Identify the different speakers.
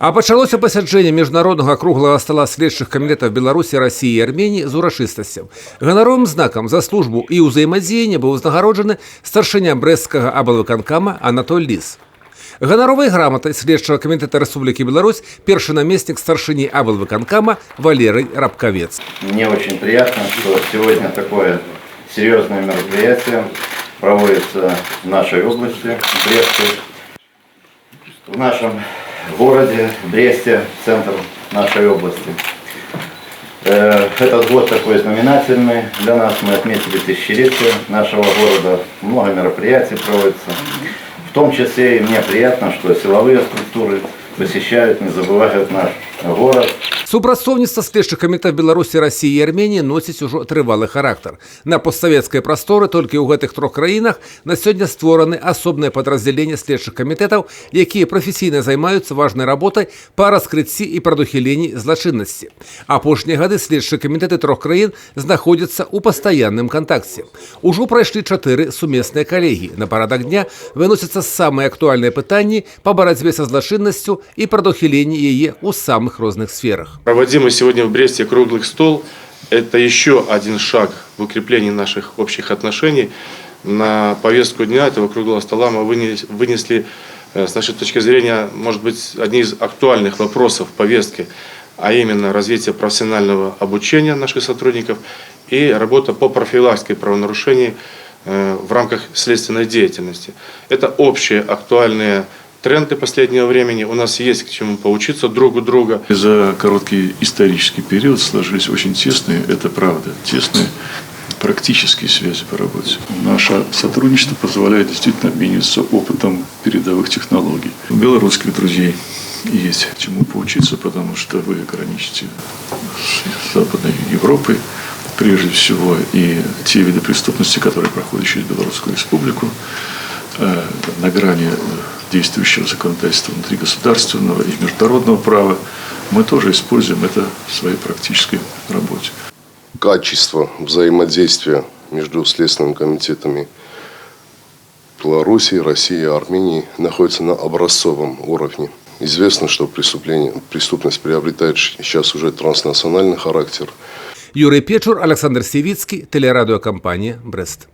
Speaker 1: А пачалося пасяджэнне міжнароднага круглага стола следчых камітэтаў Беларусі, Расіі і Арменіі з урачыстасцяў. Ганаровым знакам за службу і ўзаемадзеянне быў узнагароджаны старшыня брэсцкага аблвыканкама Анатоль Ліс. Ганаровай грамотой следчего комитета Республики Беларусь перший наместник старшини аблвыканкама Валерий Рабковец.
Speaker 2: Мне очень приятно, что сегодня такое серьезное мероприятие проводится в нашей области, в Бресте, в нашем городе Бресте, центр нашей области. Этот год такой знаменательный для нас. Мы отметили тысячелетие нашего города. Много мероприятий проводится. В том числе и мне приятно, что силовые структуры посещают, не забывают наш город.
Speaker 1: Супрацоўніцтва следчых камітэтаў Беларусі, Расіі і Арменіі носіць ужо трывалы характар. На постсавецкай прасторы толькі ў гэтых трох краінах на сёння створаны асобныя падраздзяленні следчых камітэтаў, якія прафесійна займаюцца важнай работай па раскрыцці і прадухіленні злачыннасці. Апошнія гады следчыя камітэты трох краін знаходзяцца ў пастаянным кантакце. Ужо прайшлі 4 сумесныя калегіі. На парадак дня выносяцца самыя актуальныя пытанні па барацьбе са злачыннасцю і прадухіленні яе ў самых розных сферах.
Speaker 3: Проводимый сегодня в Бресте круглый стол – это еще один шаг в укреплении наших общих отношений. На повестку дня этого круглого стола мы вынесли, с нашей точки зрения, может быть, одни из актуальных вопросов повестки, а именно развитие профессионального обучения наших сотрудников и работа по профилактике правонарушений в рамках следственной деятельности. Это общие актуальные тренды последнего времени. У нас есть к чему поучиться друг у друга.
Speaker 4: За короткий исторический период сложились очень тесные, это правда, тесные практические связи по работе. Наше сотрудничество позволяет действительно обмениваться опытом передовых технологий. У белорусских друзей есть чему поучиться, потому что вы граничите с Западной Европой, прежде всего, и те виды преступности, которые проходят через Белорусскую республику, на грани действующего законодательства внутригосударственного и международного права, мы тоже используем это в своей практической работе.
Speaker 5: Качество взаимодействия между следственными комитетами Беларуси, России и Армении находится на образцовом уровне. Известно, что преступность приобретает сейчас уже транснациональный характер.
Speaker 1: Юрий Печур, Александр Севицкий, телерадиокомпания «Брест».